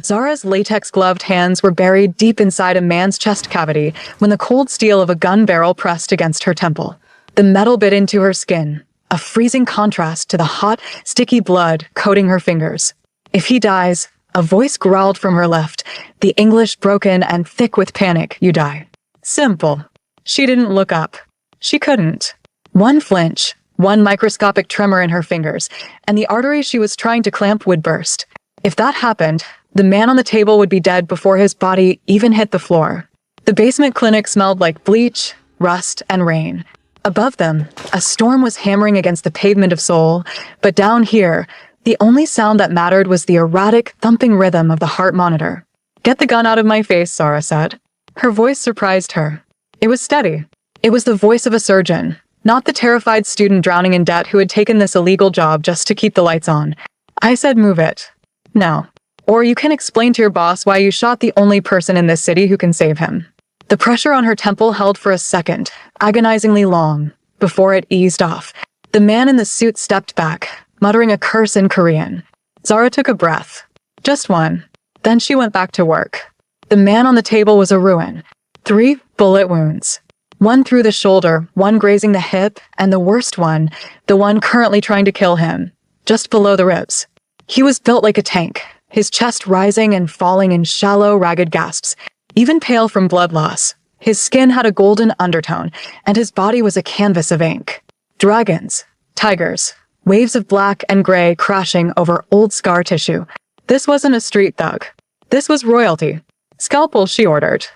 Zara's latex-gloved hands were buried deep inside a man's chest cavity when the cold steel of a gun barrel pressed against her temple. The metal bit into her skin, a freezing contrast to the hot, sticky blood coating her fingers. "If he dies," a voice growled from her left, the English broken and thick with panic, "you die." Simple. She didn't look up. She couldn't. One flinch, one microscopic tremor in her fingers, and the artery she was trying to clamp would burst. If that happened, the man on the table would be dead before his body even hit the floor. The basement clinic smelled like bleach, rust, and rain. Above them, a storm was hammering against the pavement of Seoul, but down here, the only sound that mattered was the erratic, thumping rhythm of the heart monitor. "Get the gun out of my face," Zara said. Her voice surprised her. It was steady. It was the voice of a surgeon, not the terrified student drowning in debt who had taken this illegal job just to keep the lights on. "I said move it. Now. Or you can explain to your boss why you shot the only person in this city who can save him." The pressure on her temple held for a second, agonizingly long, before it eased off. The man in the suit stepped back, muttering a curse in Korean. Zara took a breath. Just one. Then she went back to work. The man on the table was a ruin. 3 bullet wounds. One through the shoulder, one grazing the hip, and the worst one, the one currently trying to kill him, just below the ribs. He was built like a tank, his chest rising and falling in shallow, ragged gasps, even pale from blood loss. His skin had a golden undertone, and his body was a canvas of ink. Dragons, tigers, waves of black and gray crashing over old scar tissue. This wasn't a street thug. This was royalty. "Scalpel," she ordered.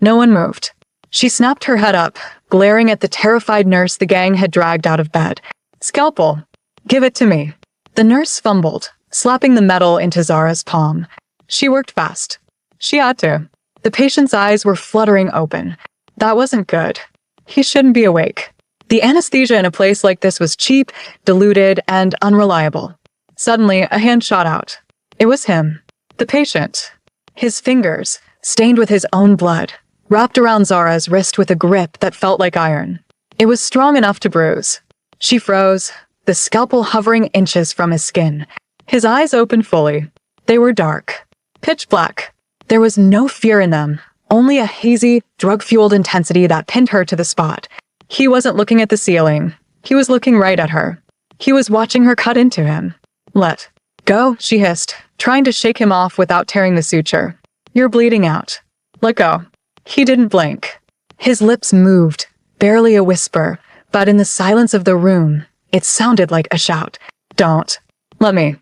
No one moved. She snapped her head up, glaring at the terrified nurse the gang had dragged out of bed. "Scalpel. Give it to me." The nurse fumbled, slapping the metal into Zara's palm. She worked fast. She had to. The patient's eyes were fluttering open. That wasn't good. He shouldn't be awake. The anesthesia in a place like this was cheap, diluted, and unreliable. Suddenly, a hand shot out. It was him. The patient. His fingers, stained with his own blood, wrapped around Zara's wrist with a grip that felt like iron. It was strong enough to bruise. She froze, the scalpel hovering inches from his skin. His eyes opened fully. They were dark. Pitch black. There was no fear in them, only a hazy, drug-fueled intensity that pinned her to the spot. He wasn't looking at the ceiling. He was looking right at her. He was watching her cut into him. "Let go," she hissed, trying to shake him off without tearing the suture. "You're bleeding out. Let go." He didn't blink. His lips moved, barely a whisper, but in the silence of the room, it sounded like a shout. "Don't. Let me.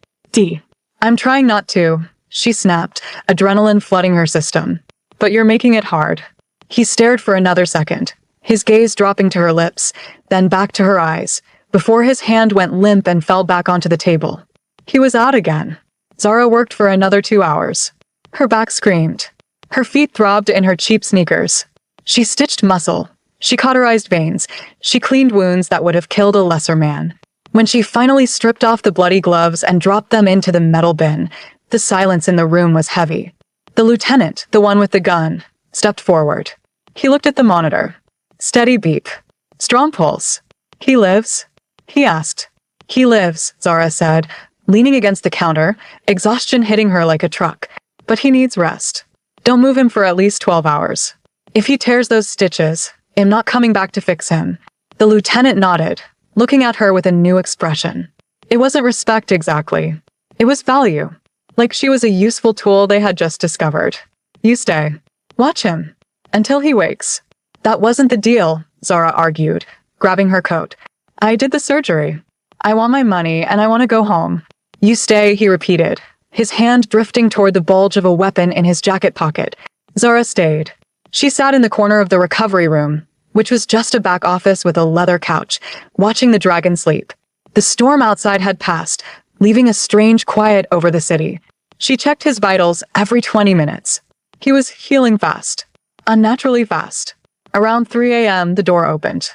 I'm trying not to," she snapped, adrenaline flooding her system. "But you're making it hard." He stared for another second, his gaze dropping to her lips, then back to her eyes, before his hand went limp and fell back onto the table. He was out again. Zara worked for another 2 hours. Her back screamed. Her feet throbbed in her cheap sneakers. She stitched muscle. She cauterized veins. She cleaned wounds that would have killed a lesser man. When she finally stripped off the bloody gloves and dropped them into the metal bin, the silence in the room was heavy. The lieutenant, the one with the gun, stepped forward. He looked at the monitor. Steady beep. Strong pulse. "He lives?" he asked. "He lives," Zara said, leaning against the counter, exhaustion hitting her like a truck. "But he needs rest. Don't move him for at least 12 hours. If he tears those stitches, I'm not coming back to fix him." The lieutenant nodded, looking at her with a new expression. It wasn't respect exactly. It was value. Like she was a useful tool they had just discovered. "You stay. Watch him. Until he wakes." "That wasn't the deal," Zara argued, grabbing her coat. "I did the surgery. I want my money and I want to go home." "You stay," he repeated, his hand drifting toward the bulge of a weapon in his jacket pocket. Zara stayed. She sat in the corner of the recovery room, which was just a back office with a leather couch, watching the dragon sleep. The storm outside had passed, leaving a strange quiet over the city. She checked his vitals every 20 minutes. He was healing fast. Unnaturally fast. Around 3 a.m., the door opened.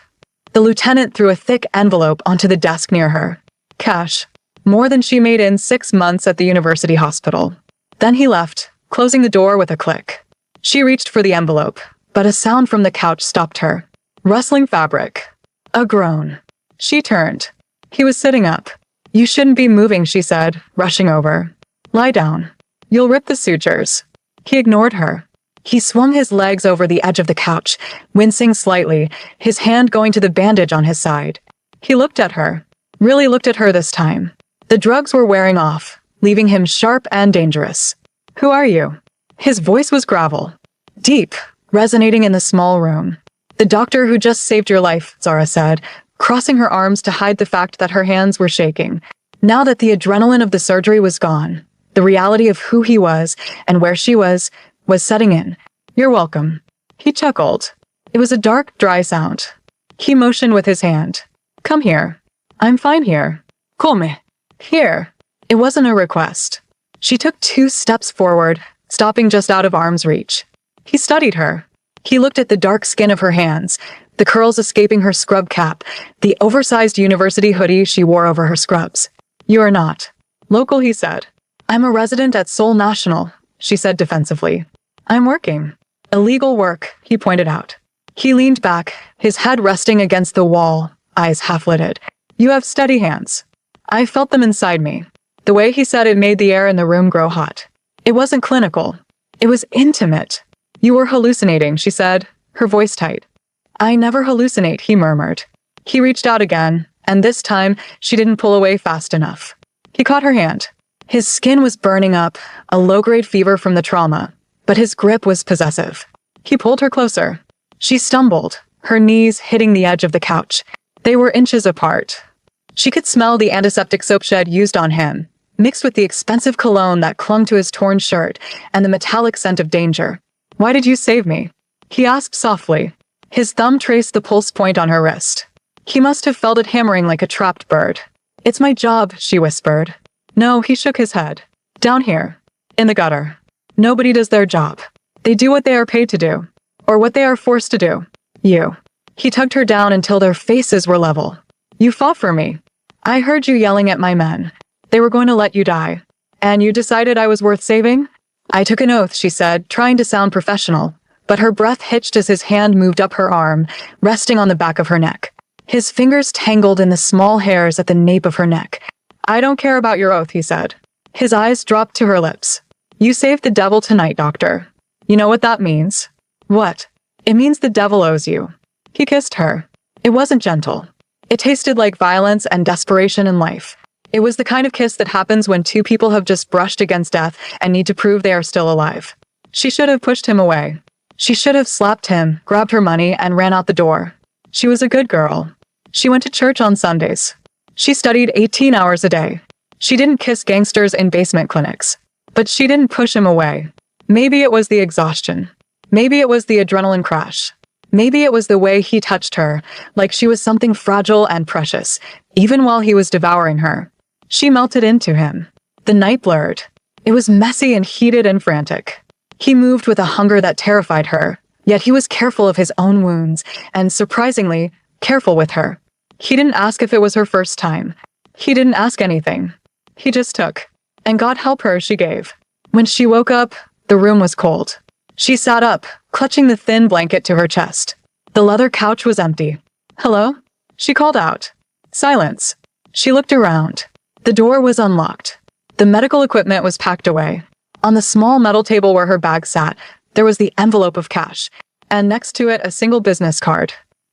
The lieutenant threw a thick envelope onto the desk near her. Cash. More than she made in 6 months at the university hospital. Then he left, closing the door with a click. She reached for the envelope, but a sound from the couch stopped her. Rustling fabric. A groan. She turned. He was sitting up. "You shouldn't be moving," she said, rushing over. "Lie down." You'll rip the sutures. He ignored her. He swung his legs over the edge of the couch, wincing slightly, his hand going to the bandage on his side. He looked at her. Really looked at her this time. The drugs were wearing off, leaving him sharp and dangerous. Who are you? His voice was gravel. Deep, resonating in the small room. The doctor who just saved your life, Zara said, crossing her arms to hide the fact that her hands were shaking. Now that the adrenaline of the surgery was gone, the reality of who he was and where she was setting in. You're welcome. He chuckled. It was a dark, dry sound. He motioned with his hand. Come here. I'm fine here. Come. Here. It wasn't a request. She took 2 steps forward, stopping just out of arm's reach. He studied her. He looked at the dark skin of her hands, the curls escaping her scrub cap, the oversized university hoodie she wore over her scrubs. You are not. Local, he said. I'm a resident at Seoul National, she said defensively. I'm working. Illegal work, he pointed out. He leaned back, his head resting against the wall, eyes half-lidded. You have steady hands. I felt them inside me. The way he said it made the air in the room grow hot. It wasn't clinical. It was intimate. You were hallucinating, she said, her voice tight. I never hallucinate, he murmured. He reached out again, and this time she didn't pull away fast enough. He caught her hand. His skin was burning up, a low-grade fever from the trauma, but his grip was possessive. He pulled her closer. She stumbled, her knees hitting the edge of the couch. They were inches apart. She could smell the antiseptic soap she had used on him, mixed with the expensive cologne that clung to his torn shirt and the metallic scent of danger. Why did you save me? He asked softly. His thumb traced the pulse point on her wrist. He must have felt it hammering like a trapped bird. It's my job, she whispered. No, he shook his head. Down here. In the gutter. Nobody does their job. They do what they are paid to do. Or what they are forced to do. You. He tugged her down until their faces were level. You fought for me. I heard you yelling at my men. They were going to let you die. And you decided I was worth saving? I took an oath, she said, trying to sound professional. But her breath hitched as his hand moved up her arm, resting on the back of her neck. His fingers tangled in the small hairs at the nape of her neck. I don't care about your oath, he said. His eyes dropped to her lips. You saved the devil tonight, doctor. You know what that means? What? It means the devil owes you. He kissed her. It wasn't gentle. It tasted like violence and desperation in life. It was the kind of kiss that happens when 2 people have just brushed against death and need to prove they are still alive. She should have pushed him away. She should have slapped him, grabbed her money, and ran out the door. She was a good girl. She went to church on Sundays. She studied 18 hours a day. She didn't kiss gangsters in basement clinics. But she didn't push him away. Maybe it was the exhaustion. Maybe it was the adrenaline crash. Maybe it was the way he touched her, like she was something fragile and precious, even while he was devouring her. She melted into him. The night blurred. It was messy and heated and frantic. He moved with a hunger that terrified her, yet he was careful of his own wounds, and surprisingly, careful with her. He didn't ask if it was her first time. He didn't ask anything. He just took. And God help her, she gave. When she woke up, the room was cold. She sat up, clutching the thin blanket to her chest. The leather couch was empty. Hello? She called out. Silence. She looked around. The door was unlocked. The medical equipment was packed away. On the small metal table where her bag sat, there was the envelope of cash, and next to it a single business card.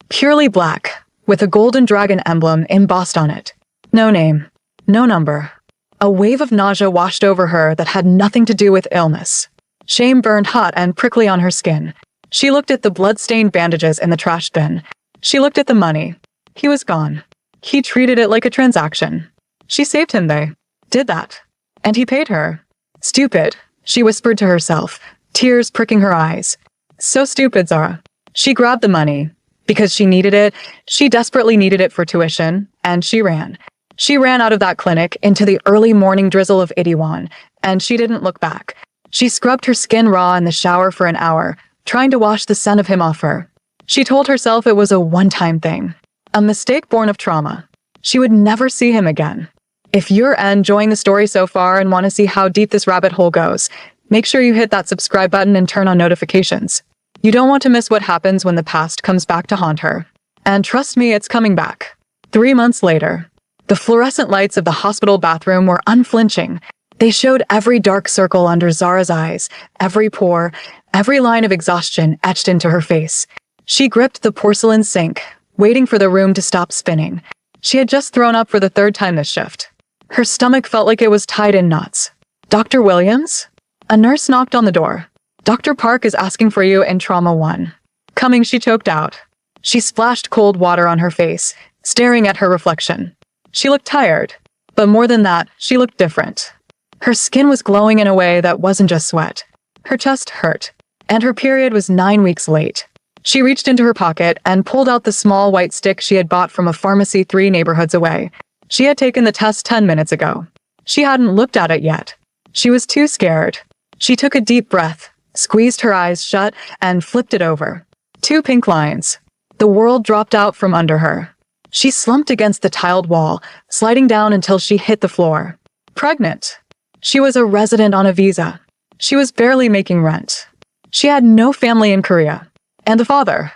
Purely black, with a golden dragon emblem embossed on it. No name. No number. A wave of nausea washed over her that had nothing to do with illness. Shame burned hot and prickly on her skin. She looked at the blood-stained bandages in the trash bin. She looked at the money. He was gone. He treated it like a transaction. She saved him, they did that. And he paid her. Stupid, she whispered to herself, tears pricking her eyes. So stupid, Zara. She grabbed the money. Because she needed it, she desperately needed it for tuition, and she ran. She ran out of that clinic into the early morning drizzle of Itaewon, and she didn't look back. She scrubbed her skin raw in the shower for an hour, trying to wash the scent of him off her. She told herself it was a one-time thing. A mistake born of trauma. She would never see him again. If you're enjoying the story so far and want to see how deep this rabbit hole goes, make sure you hit that subscribe button and turn on notifications. You don't want to miss what happens when the past comes back to haunt her. And trust me, it's coming back. 3 months later. The fluorescent lights of the hospital bathroom were unflinching. They showed every dark circle under Zara's eyes, every pore, every line of exhaustion etched into her face. She gripped the porcelain sink, waiting for the room to stop spinning. She had just thrown up for the third time this shift. Her stomach felt like it was tied in knots. "Dr. Williams?" A nurse knocked on the door. "Dr. Park is asking for you in Trauma 1. Coming," she choked out. She splashed cold water on her face, staring at her reflection. She looked tired, but more than that, she looked different. Her skin was glowing in a way that wasn't just sweat. Her chest hurt, and her period was 9 weeks late. She reached into her pocket and pulled out the small white stick she had bought from a pharmacy 3 neighborhoods away. She had taken the test 10 minutes ago. She hadn't looked at it yet. She was too scared. She took a deep breath, squeezed her eyes shut, and flipped it over. 2 pink lines. The world dropped out from under her. She slumped against the tiled wall, sliding down until she hit the floor. Pregnant. She was a resident on a visa. She was barely making rent. She had no family in Korea. And the father.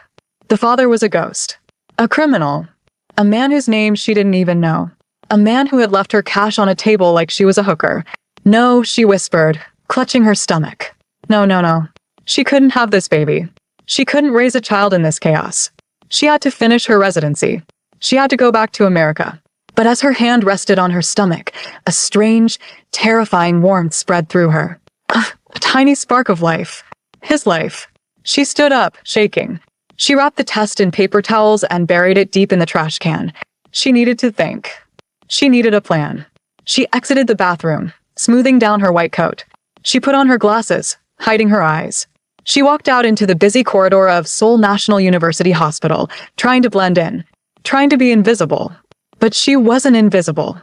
The father was a ghost. A criminal. A man whose name she didn't even know. A man who had left her cash on a table like she was a hooker. "No," she whispered, clutching her stomach. No, no, no. She couldn't have this baby. She couldn't raise a child in this chaos. She had to finish her residency. She had to go back to America. But as her hand rested on her stomach, a strange, terrifying warmth spread through her. A tiny spark of life. His life. She stood up, shaking. She wrapped the test in paper towels and buried it deep in the trash can. She needed to think. She needed a plan. She exited the bathroom, smoothing down her white coat. She put on her glasses, hiding her eyes. She walked out into the busy corridor of Seoul National University Hospital, trying to blend in, trying to be invisible. But she wasn't invisible.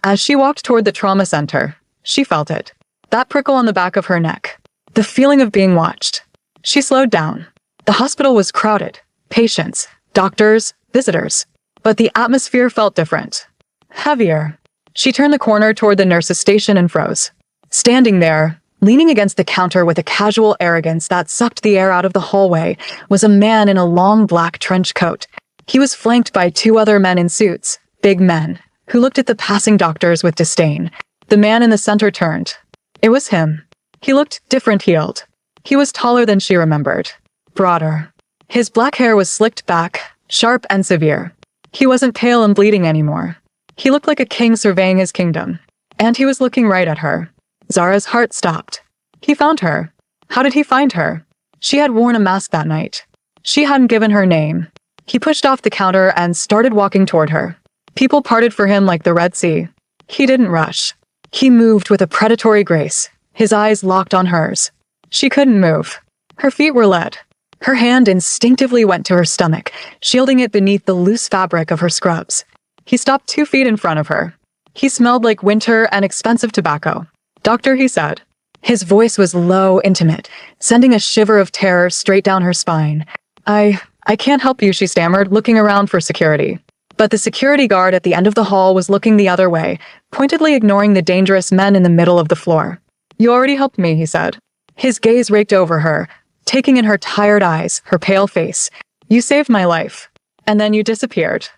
As she walked toward the trauma center, she felt it. That prickle on the back of her neck. The feeling of being watched. She slowed down. The hospital was crowded. Patients, doctors, visitors. But the atmosphere felt different. Heavier. She turned the corner toward the nurse's station and froze. Standing there, leaning against the counter with a casual arrogance that sucked the air out of the hallway, was a man in a long black trench coat. He was flanked by 2 other men in suits, big men, who looked at the passing doctors with disdain. The man in the center turned. It was him. He looked different healed. He was taller than she remembered. Broader. His black hair was slicked back, sharp and severe. He wasn't pale and bleeding anymore. He looked like a king surveying his kingdom. And he was looking right at her. Zara's heart stopped. He found her. How did he find her? She had worn a mask that night. She hadn't given her name. He pushed off the counter and started walking toward her. People parted for him like the Red Sea. He didn't rush. He moved with a predatory grace, his eyes locked on hers. She couldn't move. Her feet were lead. Her hand instinctively went to her stomach, shielding it beneath the loose fabric of her scrubs. He stopped 2 feet in front of her. He smelled like winter and expensive tobacco. "Doctor," he said. His voice was low, intimate, sending a shiver of terror straight down her spine. I can't help you," she stammered, looking around for security. But the security guard at the end of the hall was looking the other way, pointedly ignoring the dangerous men in the middle of the floor. "You already helped me," he said. His gaze raked over her, taking in her tired eyes, her pale face. "You saved my life. And then you disappeared."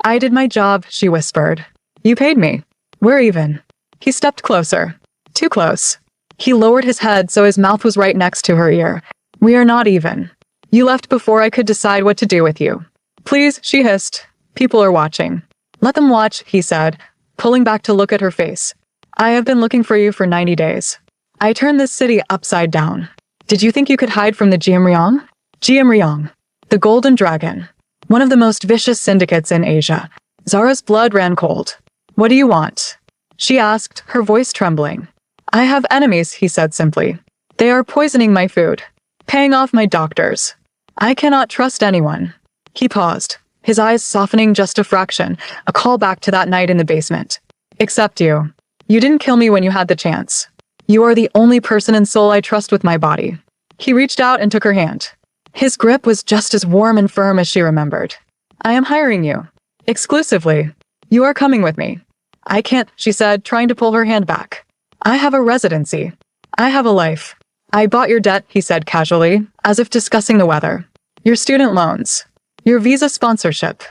"I did my job," she whispered. "You paid me. We're even." He stepped closer. Too close. He lowered his head so his mouth was right next to her ear. "We are not even. You left before I could decide what to do with you." "Please," she hissed. "People are watching." "Let them watch," he said, pulling back to look at her face. "I have been looking for you for 90 days. I turned this city upside down. Did you think you could hide from the Jiamryong? Jiamryong. The Golden Dragon. One of the most vicious syndicates in Asia." Zara's blood ran cold. "What do you want?" she asked, her voice trembling. "I have enemies," he said simply. "They are poisoning my food, paying off my doctors. I cannot trust anyone." He paused, his eyes softening just a fraction, a callback to that night in the basement. "Except you. You didn't kill me when you had the chance. You are the only person in Seoul I trust with my body." He reached out and took her hand. His grip was just as warm and firm as she remembered. "I am hiring you. Exclusively. You are coming with me." "I can't," she said, trying to pull her hand back. "I have a residency. I have a life." "I bought your debt," he said casually, as if discussing the weather. "Your student loans. Your visa sponsorship.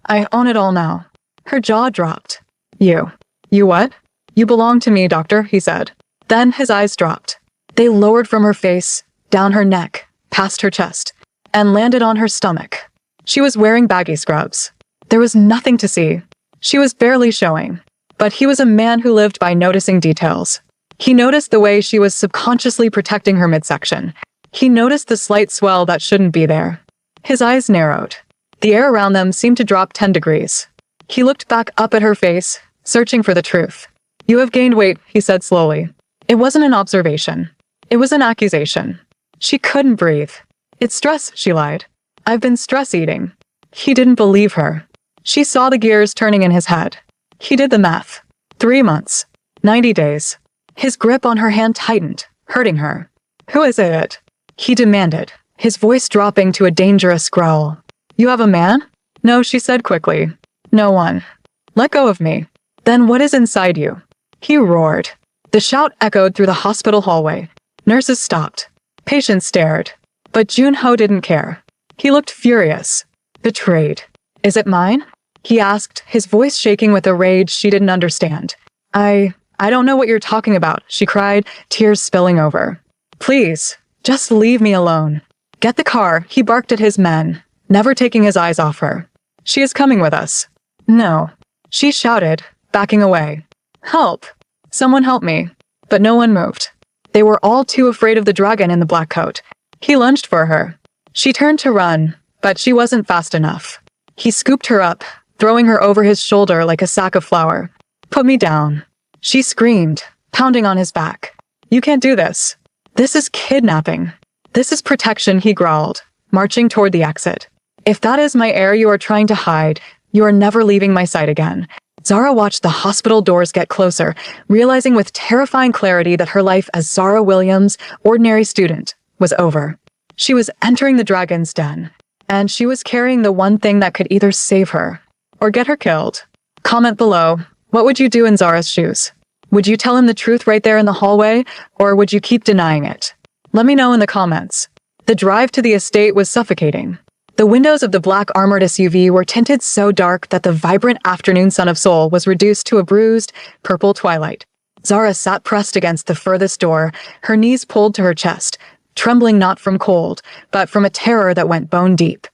I own it all now." Her jaw dropped. You what?" "You belong to me, doctor," he said. Then his eyes dropped. They lowered from her face, down her neck, past her chest, and landed on her stomach. She was wearing baggy scrubs. There was nothing to see. She was barely showing. But he was a man who lived by noticing details. He noticed the way she was subconsciously protecting her midsection. He noticed the slight swell that shouldn't be there. His eyes narrowed. The air around them seemed to drop 10 degrees. He looked back up at her face, searching for the truth. "You have gained weight," he said slowly. It wasn't an observation. It was an accusation. She couldn't breathe. "It's stress," she lied. "I've been stress eating." He didn't believe her. She saw the gears turning in his head. He did the math. 3 months. 90 days. His grip on her hand tightened, hurting her. "Who is it?" he demanded, his voice dropping to a dangerous growl. "You have a man?" "No," she said quickly. "No one." "Let go of me." "Then what is inside you?" He roared. The shout echoed through the hospital hallway. Nurses stopped. Patients stared. But Junho didn't care. He looked furious. Betrayed. "Is it mine?" he asked, his voice shaking with a rage she didn't understand. I don't know what you're talking about," she cried, tears spilling over. "Please, just leave me alone." "Get the car," he barked at his men, never taking his eyes off her. "She is coming with us." "No," she shouted, backing away. "Help! Someone help me." But no one moved. They were all too afraid of the dragon in the black coat. He lunged for her. She turned to run, but she wasn't fast enough. He scooped her up, throwing her over his shoulder like a sack of flour. "Put me down." She screamed, pounding on his back. "You can't do this. This is kidnapping." "This is protection," he growled, marching toward the exit. "If that is my heir you are trying to hide, you are never leaving my sight again." Zara watched the hospital doors get closer, realizing with terrifying clarity that her life as Zara Williams, ordinary student, was over. She was entering the dragon's den, and she was carrying the one thing that could either save her or get her killed. Comment below, what would you do in Zara's shoes? Would you tell him the truth right there in the hallway, or would you keep denying it? Let me know in the comments. The drive to the estate was suffocating. The windows of the black armored SUV were tinted so dark that the vibrant afternoon sun of Seoul was reduced to a bruised, purple twilight. Zara sat pressed against the furthest door, her knees pulled to her chest, trembling not from cold, but from a terror that went bone deep.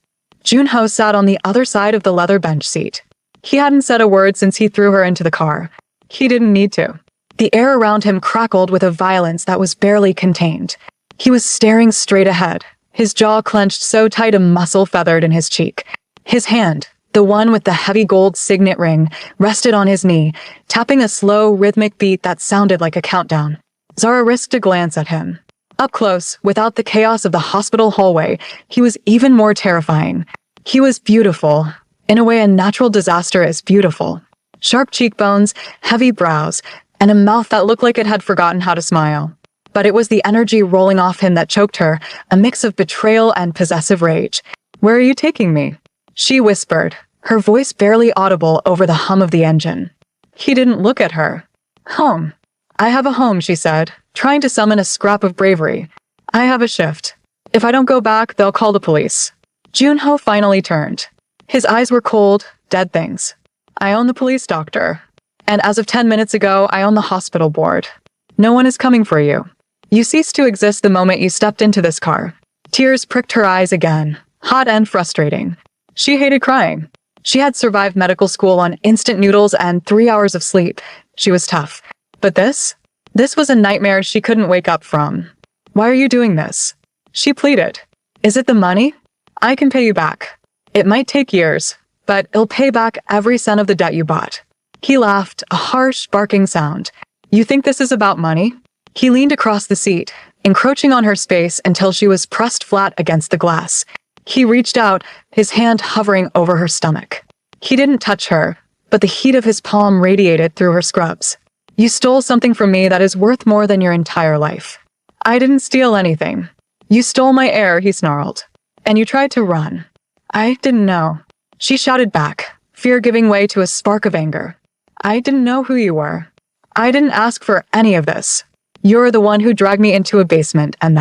Junho sat on the other side of the leather bench seat. He hadn't said a word since he threw her into the car. He didn't need to. The air around him crackled with a violence that was barely contained. He was staring straight ahead, his jaw clenched so tight a muscle feathered in his cheek. His hand, the one with the heavy gold signet ring, rested on his knee, tapping a slow, rhythmic beat that sounded like a countdown. Zara risked a glance at him. Up close, without the chaos of the hospital hallway, he was even more terrifying. He was beautiful, in a way a natural disaster is beautiful. Sharp cheekbones, heavy brows, and a mouth that looked like it had forgotten how to smile. But it was the energy rolling off him that choked her, a mix of betrayal and possessive rage. "Where are you taking me?" she whispered, her voice barely audible over the hum of the engine. He didn't look at her. "Home. I have a home," she said, trying to summon a scrap of bravery. "I have a shift. If I don't go back, they'll call the police." Junho finally turned. His eyes were cold, dead things. "I own the police, doctor. And as of 10 minutes ago, I own the hospital board. No one is coming for you. You ceased to exist the moment you stepped into this car." Tears pricked her eyes again, hot and frustrating. She hated crying. She had survived medical school on instant noodles and 3 hours of sleep. She was tough. But this? This was a nightmare she couldn't wake up from. "Why are you doing this?" she pleaded. "Is it the money? I can pay you back. It might take years, but it'll pay back every cent of the debt you bought." He laughed, a harsh, barking sound. "You think this is about money?" He leaned across the seat, encroaching on her space until she was pressed flat against the glass. He reached out, his hand hovering over her stomach. He didn't touch her, but the heat of his palm radiated through her scrubs. "You stole something from me that is worth more than your entire life." "I didn't steal anything. You stole my air," he snarled. "And you tried to run." "I didn't know." She shouted back, fear giving way to a spark of anger. "I didn't know who you were. I didn't ask for any of this. You're the one who dragged me into a basement and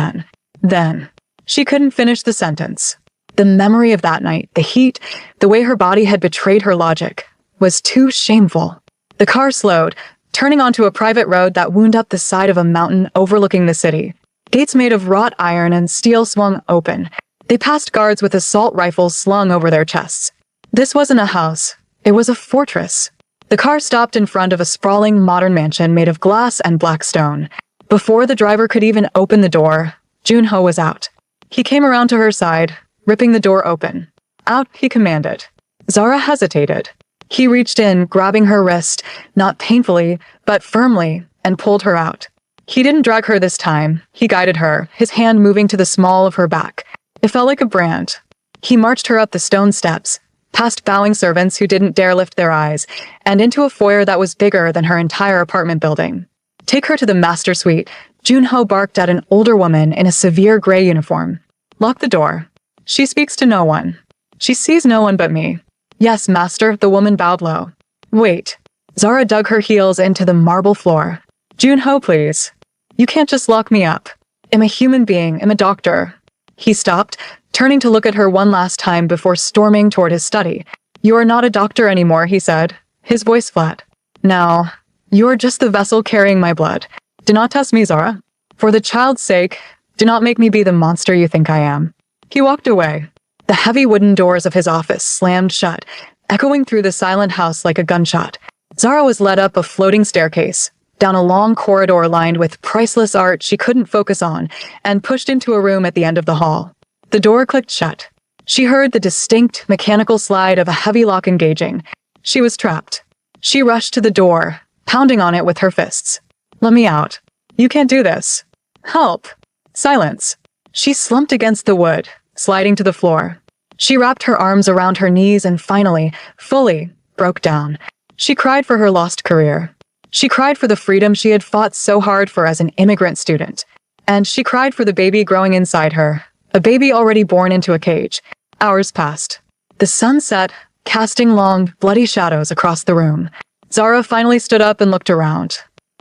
then. She couldn't finish the sentence. The memory of that night, the heat, the way her body had betrayed her logic, was too shameful. The car slowed, turning onto a private road that wound up the side of a mountain overlooking the city. Gates made of wrought iron and steel swung open. They passed guards with assault rifles slung over their chests. This wasn't a house. It was a fortress. The car stopped in front of a sprawling modern mansion made of glass and black stone. Before the driver could even open the door, Junho was out. He came around to her side, ripping the door open. Out, he commanded. Zara hesitated. He reached in, grabbing her wrist, not painfully, but firmly, and pulled her out. He didn't drag her this time. He guided her, his hand moving to the small of her back. It felt like a brand. He marched her up the stone steps, past bowing servants who didn't dare lift their eyes, and into a foyer that was bigger than her entire apartment building. Take her to the master suite, Junho barked at an older woman in a severe gray uniform. Lock the door. She speaks to no one. She sees no one but me. Yes, master, the woman bowed low. Wait. Zara dug her heels into the marble floor. Junho, please. You can't just lock me up. I'm a human being. I'm a doctor. He stopped, turning to look at her one last time before storming toward his study. You are not a doctor anymore, he said, his voice flat. Now, you are just the vessel carrying my blood. Do not test me, Zara. For the child's sake, do not make me be the monster you think I am. He walked away. The heavy wooden doors of his office slammed shut, echoing through the silent house like a gunshot. Zara was led up a floating staircase, down a long corridor lined with priceless art she couldn't focus on, and pushed into a room at the end of the hall. The door clicked shut. She heard the distinct, mechanical slide of a heavy lock engaging. She was trapped. She rushed to the door, pounding on it with her fists. Let me out. You can't do this. Help. Silence. She slumped against the wood, sliding to the floor. She wrapped her arms around her knees and finally, fully, broke down. She cried for her lost career. She cried for the freedom she had fought so hard for as an immigrant student. And she cried for the baby growing inside her, a baby already born into a cage. Hours passed. The sun set, casting long, bloody shadows across the room. Zara finally stood up and looked around.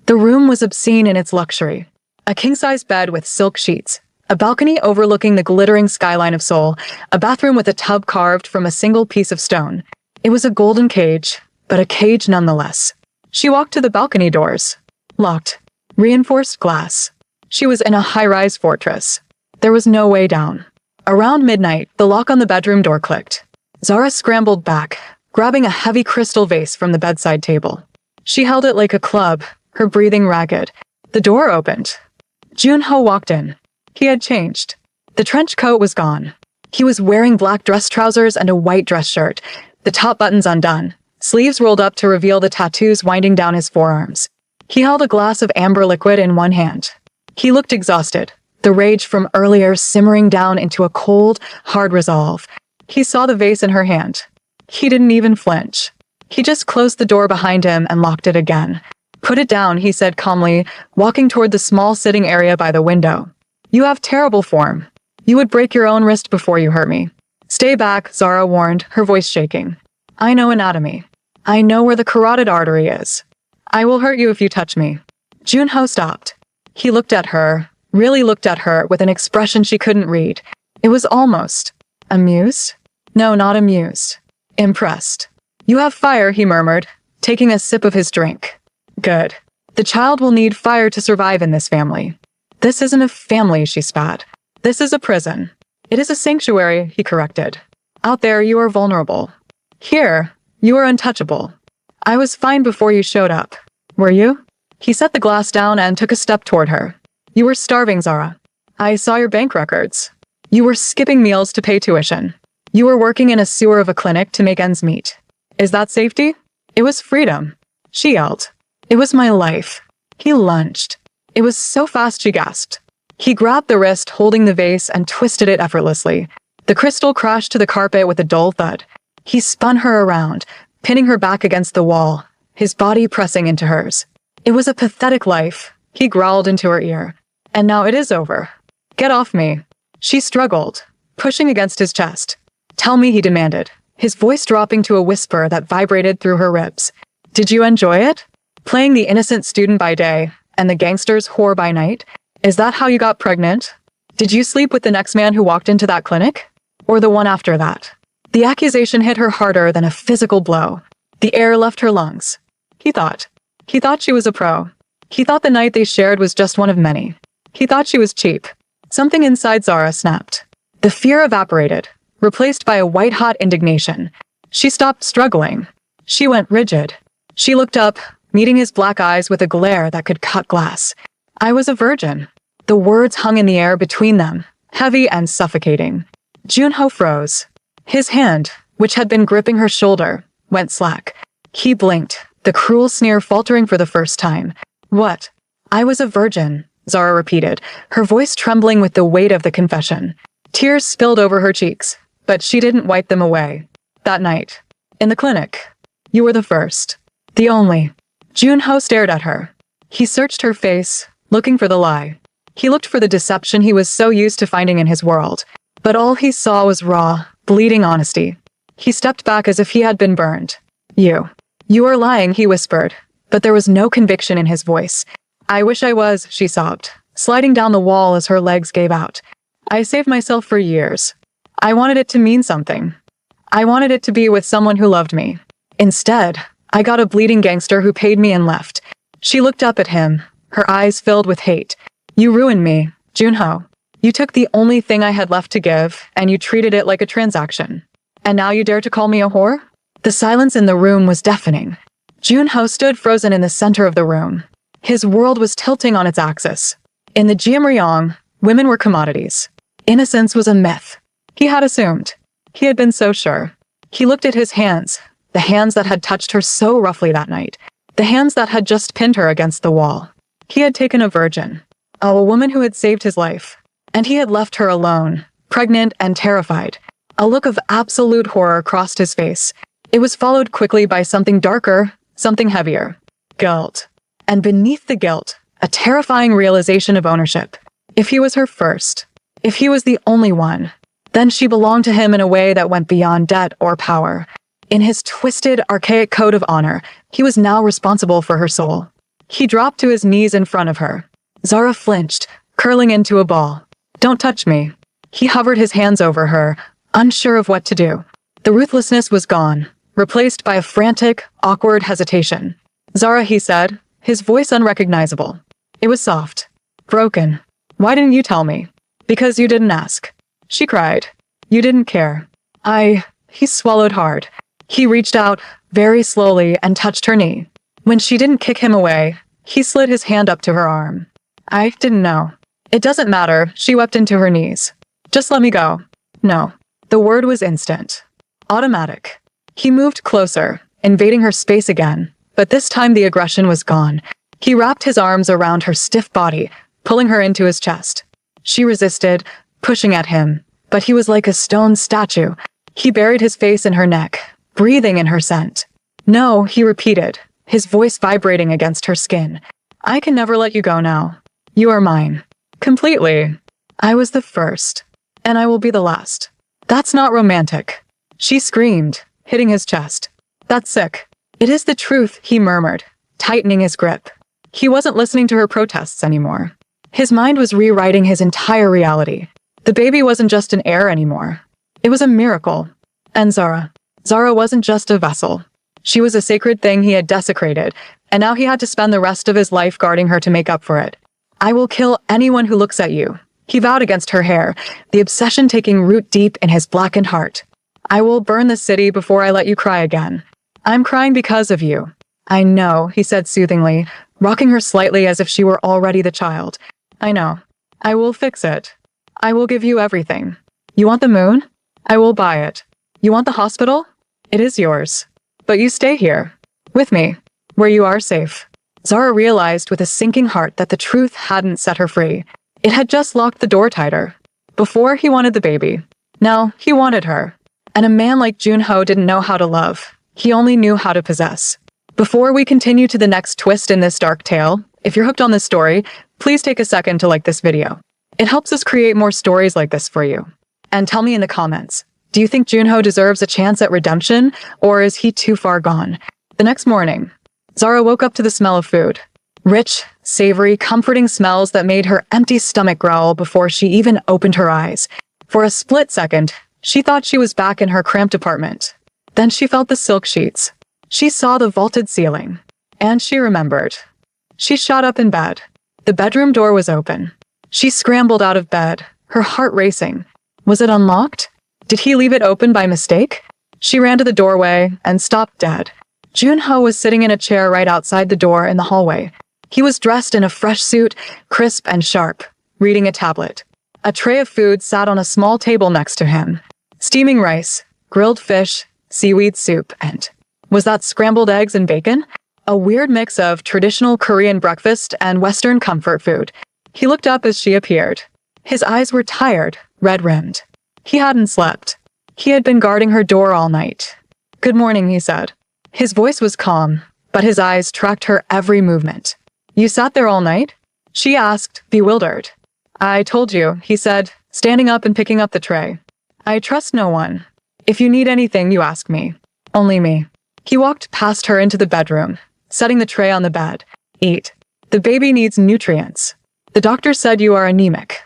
The room was obscene in its luxury. A king-size bed with silk sheets, a balcony overlooking the glittering skyline of Seoul, a bathroom with a tub carved from a single piece of stone. It was a golden cage, but a cage nonetheless. She walked to the balcony doors. Locked. Reinforced glass. She was in a high-rise fortress. There was no way down. Around midnight, the lock on the bedroom door clicked. Zara scrambled back, grabbing a heavy crystal vase from the bedside table. She held it like a club, her breathing ragged. The door opened. Junho walked in. He had changed. The trench coat was gone. He was wearing black dress trousers and a white dress shirt, the top buttons undone, sleeves rolled up to reveal the tattoos winding down his forearms. He held a glass of amber liquid in one hand. He looked exhausted, the rage from earlier simmering down into a cold, hard resolve. He saw the vase in her hand. He didn't even flinch. He just closed the door behind him and locked it again. Put it down, he said calmly, walking toward the small sitting area by the window. You have terrible form. You would break your own wrist before you hurt me. Stay back, Zara warned, her voice shaking. I know anatomy. I know where the carotid artery is. I will hurt you if you touch me. Junho stopped. He looked at her, really looked at her with an expression she couldn't read. It was almost amused? No, not amused. Impressed. You have fire, he murmured, taking a sip of his drink. Good. The child will need fire to survive in this family. This isn't a family, she spat. This is a prison. It is a sanctuary, he corrected. Out there, you are vulnerable. Here, you are untouchable. I was fine before you showed up. Were you? He set the glass down and took a step toward her. You were starving, Zara. I saw your bank records. You were skipping meals to pay tuition. You were working in a sewer of a clinic to make ends meet. Is that safety? It was freedom. She yelled. It was my life. He lunged. It was so fast she gasped. He grabbed the wrist holding the vase and twisted it effortlessly. The crystal crashed to the carpet with a dull thud. He spun her around, pinning her back against the wall, his body pressing into hers. It was a pathetic life, he growled into her ear. And now it is over. Get off me. She struggled, pushing against his chest. Tell me, he demanded, his voice dropping to a whisper that vibrated through her ribs. Did you enjoy it? Playing the innocent student by day and the gangster's whore by night? Is that how you got pregnant? Did you sleep with the next man who walked into that clinic? Or the one after that? The accusation hit her harder than a physical blow. The air left her lungs. He thought. He thought she was a pro. He thought the night they shared was just one of many. He thought she was cheap. Something inside Zara snapped. The fear evaporated, replaced by a white-hot indignation. She stopped struggling. She went rigid. She looked up, meeting his black eyes with a glare that could cut glass. I was a virgin. The words hung in the air between them, heavy and suffocating. Junho froze. His hand, which had been gripping her shoulder, went slack. He blinked, the cruel sneer faltering for the first time. What? I was a virgin, Zara repeated, her voice trembling with the weight of the confession. Tears spilled over her cheeks, but she didn't wipe them away. That night, in the clinic, you were the first. The only. Junho stared at her. He searched her face, looking for the lie. He looked for the deception he was so used to finding in his world. But all he saw was raw, bleeding honesty. He stepped back as if he had been burned. You are lying, he whispered, but there was no conviction in his voice. I wish I was, she sobbed, sliding down the wall as her legs gave out. I saved myself for years. I wanted it to mean something. I wanted it to be with someone who loved me. Instead, I got a bleeding gangster who paid me and left. She looked up at him, her eyes filled with hate. You ruined me, Junho. You took the only thing I had left to give, and you treated it like a transaction. And now you dare to call me a whore? The silence in the room was deafening. Junho stood frozen in the center of the room. His world was tilting on its axis. In the Jiamryong, women were commodities. Innocence was a myth. He had assumed. He had been so sure. He looked at his hands, the hands that had touched her so roughly that night, the hands that had just pinned her against the wall. He had taken a virgin, a woman who had saved his life, and he had left her alone, pregnant and terrified. A look of absolute horror crossed his face. It was followed quickly by something darker, something heavier. Guilt. And beneath the guilt, a terrifying realization of ownership. If he was her first, if he was the only one, then she belonged to him in a way that went beyond debt or power. In his twisted, archaic code of honor, he was now responsible for her soul. He dropped to his knees in front of her. Zara flinched, curling into a ball. Don't touch me. He hovered his hands over her, unsure of what to do. The ruthlessness was gone, replaced by a frantic, awkward hesitation. Zara, he said, his voice unrecognizable. It was soft. Broken. Why didn't you tell me? Because you didn't ask. She cried. You didn't care. He swallowed hard. He reached out, very slowly, and touched her knee. When she didn't kick him away, he slid his hand up to her arm. I didn't know. It doesn't matter, she wept into her knees. Just let me go. No. The word was instant. Automatic. He moved closer, invading her space again, but this time the aggression was gone. He wrapped his arms around her stiff body, pulling her into his chest. She resisted, pushing at him, but he was like a stone statue. He buried his face in her neck, breathing in her scent. No, he repeated, his voice vibrating against her skin. I can never let you go now. You are mine. Completely. I was the first, and I will be the last. That's not romantic. She screamed, hitting his chest. That's sick. It is the truth, he murmured, tightening his grip. He wasn't listening to her protests anymore. His mind was rewriting his entire reality. The baby wasn't just an heir anymore. It was a miracle. And Zara wasn't just a vessel. She was a sacred thing he had desecrated, and now he had to spend the rest of his life guarding her to make up for it. I will kill anyone who looks at you, he vowed against her hair, the obsession taking root deep in his blackened heart. I will burn the city before I let you cry again. I'm crying because of you. I know, he said soothingly, rocking her slightly as if she were already the child. I know. I will fix it. I will give you everything. You want the moon? I will buy it. You want the hospital? It is yours. But you stay here, with me, where you are safe. Zara realized with a sinking heart that the truth hadn't set her free. It had just locked the door tighter. Before, he wanted the baby. Now, he wanted her. And a man like Junho didn't know how to love. He only knew how to possess. Before we continue to the next twist in this dark tale, if you're hooked on this story, please take a second to like this video. It helps us create more stories like this for you. And tell me in the comments, do you think Junho deserves a chance at redemption, or is he too far gone? The next morning, Zara woke up to the smell of food. Rich, savory, comforting smells that made her empty stomach growl before she even opened her eyes. For a split second, she thought she was back in her cramped apartment. Then she felt the silk sheets. She saw the vaulted ceiling. And she remembered. She shot up in bed. The bedroom door was open. She scrambled out of bed, her heart racing. Was it unlocked? Did he leave it open by mistake? She ran to the doorway and stopped dead. Junho was sitting in a chair right outside the door in the hallway. He was dressed in a fresh suit, crisp and sharp, reading a tablet. A tray of food sat on a small table next to him. Steaming rice, grilled fish, seaweed soup, and was that scrambled eggs and bacon? A weird mix of traditional Korean breakfast and Western comfort food. He looked up as she appeared. His eyes were tired, red-rimmed. He hadn't slept. He had been guarding her door all night. "Good morning," he said. His voice was calm, but his eyes tracked her every movement. "You sat there all night?" she asked, bewildered. "I told you," he said, standing up and picking up the tray. "I trust no one. If you need anything, you ask me. Only me." He walked past her into the bedroom, setting the tray on the bed. "Eat. The baby needs nutrients. The doctor said you are anemic."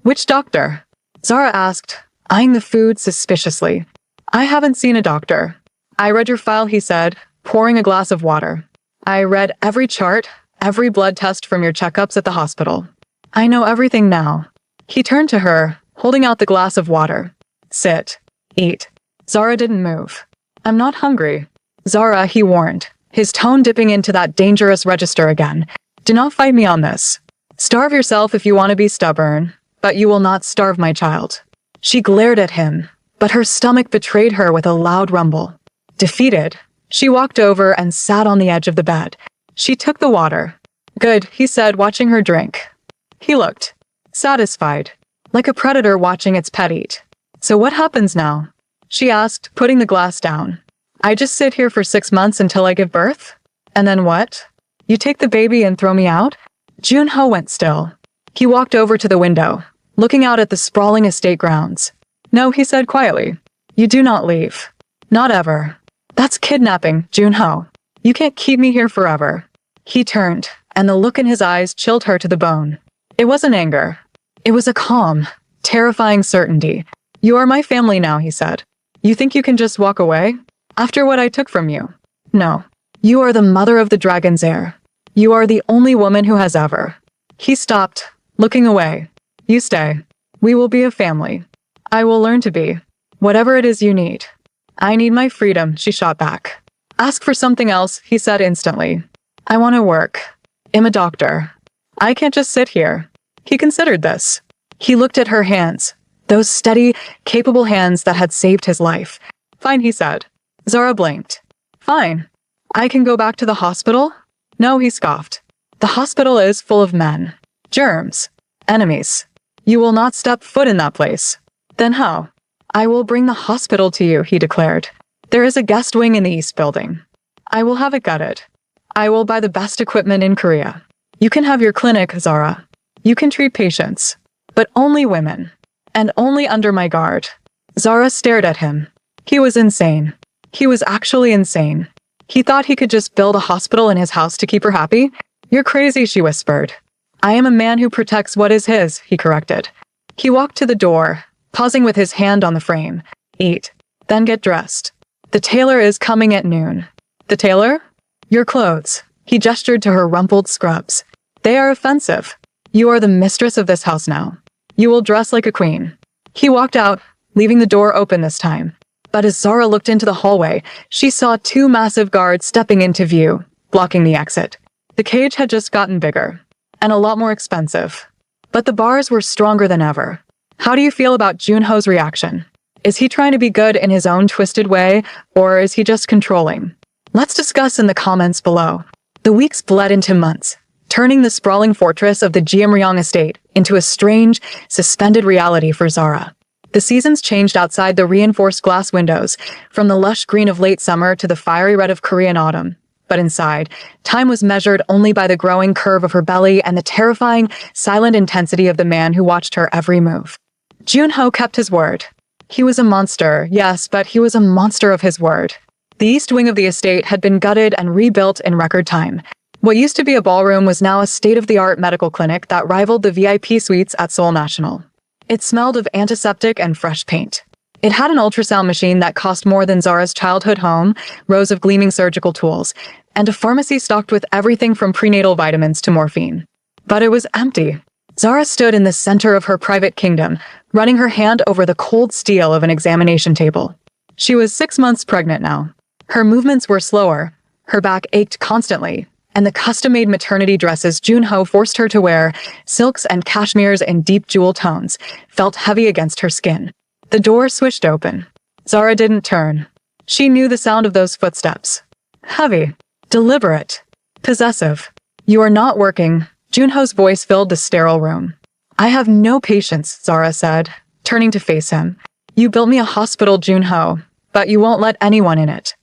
"Which doctor?" Zara asked, eyeing the food suspiciously. "I haven't seen a doctor." "I read your file," he said, pouring a glass of water. "I read every chart, every blood test from your checkups at the hospital. I know everything now." He turned to her, holding out the glass of water. "Sit. Eat." Zara didn't move. "I'm not hungry." "Zara," he warned, his tone dipping into that dangerous register again. "Do not fight me on this. Starve yourself if you want to be stubborn, but you will not starve my child." She glared at him, but her stomach betrayed her with a loud rumble. Defeated, she walked over and sat on the edge of the bed. She took the water. "Good," he said, watching her drink. He looked satisfied, like a predator watching its pet eat. "So what happens now?" she asked, putting the glass down. "I just sit here for 6 months until I give birth? And then what? You take the baby and throw me out?" Junho went still. He walked over to the window, looking out at the sprawling estate grounds. "No," he said quietly. "You do not leave. Not ever. That's kidnapping, Junho. You can't keep me here forever." He turned, and the look in his eyes chilled her to the bone. It wasn't anger. It was a calm, terrifying certainty. "You are my family now," he said. "You think you can just walk away? After what I took from you? No. You are the mother of the dragon's heir. You are the only woman who has ever." He stopped, looking away. "You stay. We will be a family. I will learn to be. Whatever it is you need." "I need my freedom," she shot back. "Ask for something else," he said instantly. "I want to work. I'm a doctor. I can't just sit here." He considered this. He looked at her hands, those steady, capable hands that had saved his life. "Fine," he said. Zara blinked. "Fine. I can go back to the hospital?" "No," he scoffed. "The hospital is full of men. Germs. Enemies. You will not step foot in that place." "Then how?" "I will bring the hospital to you," he declared. "There is a guest wing in the East Building. I will have it gutted. I will buy the best equipment in Korea. You can have your clinic, Zara. You can treat patients. But only women. And only under my guard." Zara stared at him. He was insane. He was actually insane. He thought he could just build a hospital in his house to keep her happy? "You're crazy," she whispered. "I am a man who protects what is his," he corrected. He walked to the door, pausing with his hand on the frame. "Eat. Then get dressed. The tailor is coming at noon." "The tailor?" "Your clothes." He gestured to her rumpled scrubs. "They are offensive. You are the mistress of this house now. You will dress like a queen." He walked out, leaving the door open this time. But as Zara looked into the hallway, she saw 2 massive guards stepping into view, blocking the exit. The cage had just gotten bigger, and a lot more expensive. But the bars were stronger than ever. How do you feel about Junho's reaction? Is he trying to be good in his own twisted way, or is he just controlling? Let's discuss in the comments below. The weeks bled into months, turning the sprawling fortress of the Jiamryong estate into a strange, suspended reality for Zara. The seasons changed outside the reinforced glass windows, from the lush green of late summer to the fiery red of Korean autumn. But inside, time was measured only by the growing curve of her belly and the terrifying, silent intensity of the man who watched her every move. Junho kept his word. He was a monster, yes, but he was a monster of his word. The east wing of the estate had been gutted and rebuilt in record time. What used to be a ballroom was now a state-of-the-art medical clinic that rivaled the VIP suites at Seoul National. It smelled of antiseptic and fresh paint. It had an ultrasound machine that cost more than Zara's childhood home, rows of gleaming surgical tools, and a pharmacy stocked with everything from prenatal vitamins to morphine. But it was empty. Zara stood in the center of her private kingdom, running her hand over the cold steel of an examination table. She was 6 months pregnant now. Her movements were slower, her back ached constantly, and the custom-made maternity dresses Junho forced her to wear, silks and cashmeres in deep jewel tones, felt heavy against her skin. The door swished open. Zara didn't turn. She knew the sound of those footsteps. Heavy, deliberate, possessive. "You are not working." Junho's voice filled the sterile room. "I have no patience," Zara said, turning to face him. "You built me a hospital, Junho, but you won't let anyone in it."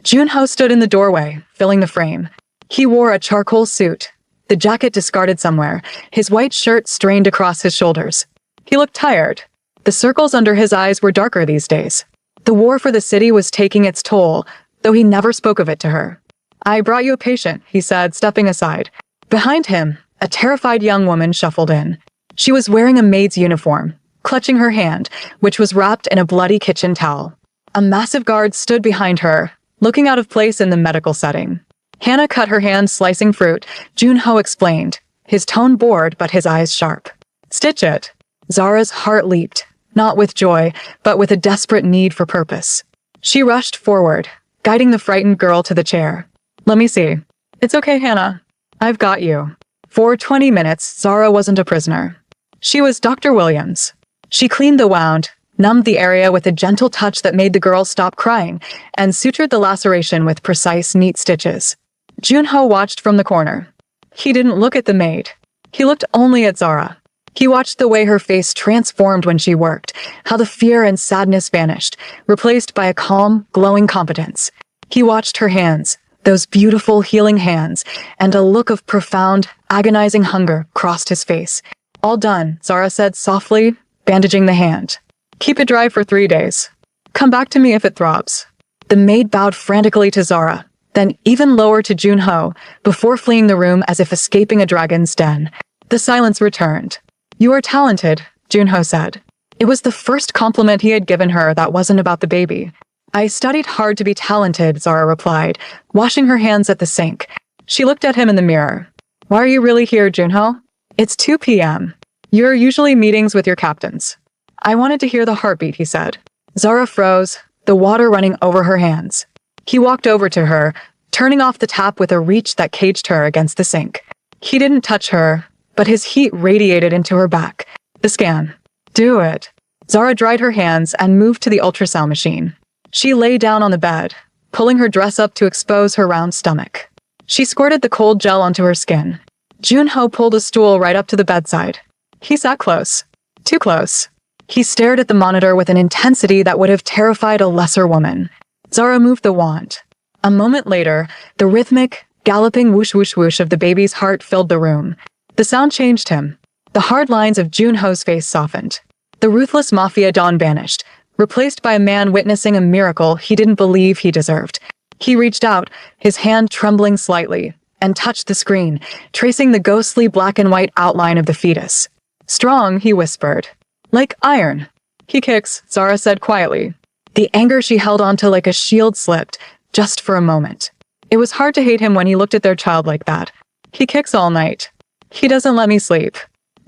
Junho stood in the doorway, filling the frame. He wore a charcoal suit, the jacket discarded somewhere, his white shirt strained across his shoulders. He looked tired. The circles under his eyes were darker these days. The war for the city was taking its toll, though he never spoke of it to her. "I brought you a patient," he said, stepping aside. Behind him, a terrified young woman shuffled in. She was wearing a maid's uniform, clutching her hand, which was wrapped in a bloody kitchen towel. A massive guard stood behind her, looking out of place in the medical setting. Hannah cut her hand slicing fruit, Junho explained, his tone bored but his eyes sharp. "Stitch it." Zara's heart leaped, not with joy, but with a desperate need for purpose. She rushed forward, guiding the frightened girl to the chair. "Let me see." "It's okay, Hannah. I've got you." For 20 minutes, Zara wasn't a prisoner. She was Dr. Williams. She cleaned the wound, numbed the area with a gentle touch that made the girl stop crying, and sutured the laceration with precise, neat stitches. Junho watched from the corner. He didn't look at the maid. He looked only at Zara. He watched the way her face transformed when she worked, how the fear and sadness vanished, replaced by a calm, glowing competence. He watched her hands, those beautiful, healing hands, and a look of profound, agonizing hunger crossed his face. "All done," Zara said softly, bandaging the hand. "Keep it dry for 3 days. Come back to me if it throbs." The maid bowed frantically to Zara, then even lower to Junho, before fleeing the room as if escaping a dragon's den. The silence returned. "You are talented," Junho said. It was the first compliment he had given her that wasn't about the baby. "I studied hard to be talented," Zara replied, washing her hands at the sink. She looked at him in the mirror. "Why are you really here, Junho?" "It's 2 p.m. You're usually meetings with your captains." "I wanted to hear the heartbeat," he said. Zara froze, the water running over her hands. He walked over to her, turning off the tap with a reach that caged her against the sink. He didn't touch her, but his heat radiated into her back. "The scan." "Do it." Zara dried her hands and moved to the ultrasound machine. She lay down on the bed, pulling her dress up to expose her round stomach. She squirted the cold gel onto her skin. Junho pulled a stool right up to the bedside. He sat close. Too close. He stared at the monitor with an intensity that would have terrified a lesser woman. Zara moved the wand. A moment later, the rhythmic, galloping whoosh whoosh whoosh of the baby's heart filled the room. The sound changed him. The hard lines of Junho's face softened. The ruthless Mafia dawn vanished, replaced by a man witnessing a miracle he didn't believe he deserved. He reached out, his hand trembling slightly, and touched the screen, tracing the ghostly black and white outline of the fetus. "Strong," he whispered. "Like iron." "He kicks," Zara said quietly. The anger she held onto like a shield slipped, just for a moment. It was hard to hate him when he looked at their child like that. "He kicks all night. He doesn't let me sleep."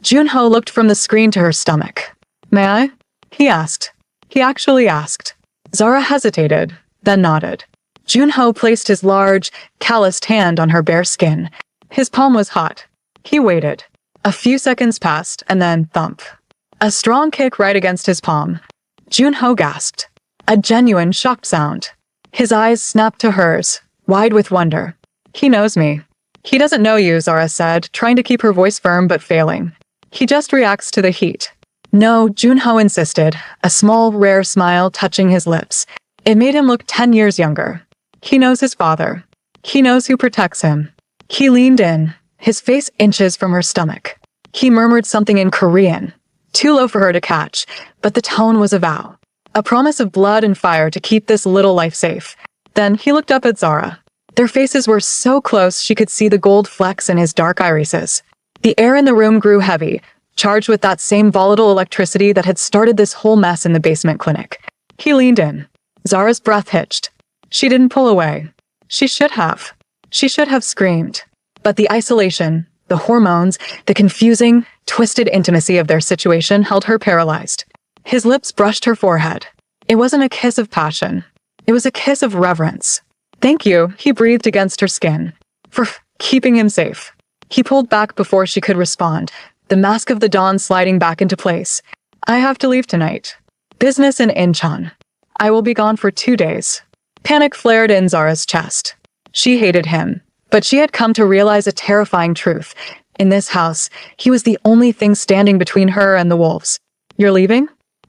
Junho looked from the screen to her stomach. "May I?" he asked. He actually asked. Zara hesitated, then nodded. Junho placed his large, calloused hand on her bare skin. His palm was hot. He waited. A few seconds passed, and then thump. A strong kick right against his palm. Junho gasped. A genuine, shocked sound. His eyes snapped to hers, wide with wonder. "He knows me." "He doesn't know you," Zara said, trying to keep her voice firm but failing. "He just reacts to the heat." "No," Junho insisted, a small, rare smile touching his lips. It made him look 10 years younger. "He knows his father. He knows who protects him." He leaned in, his face inches from her stomach. He murmured something in Korean, too low for her to catch, but the tone was a vow. A promise of blood and fire to keep this little life safe. Then he looked up at Zara. Their faces were so close she could see the gold flecks in his dark irises. The air in the room grew heavy, charged with that same volatile electricity that had started this whole mess in the basement clinic. He leaned in. Zara's breath hitched. She didn't pull away. She should have. She should have screamed. But the isolation, the hormones, the confusing, twisted intimacy of their situation held her paralyzed. His lips brushed her forehead. It wasn't a kiss of passion. It was a kiss of reverence. Thank you, he breathed against her skin. For keeping him safe. He pulled back before she could respond, the mask of the dawn sliding back into place. I have to leave tonight. Business in Incheon. I will be gone for 2 days. Panic flared in Zara's chest. She hated him, but she had come to realize a terrifying truth. In this house, he was the only thing standing between her and the wolves. You're leaving?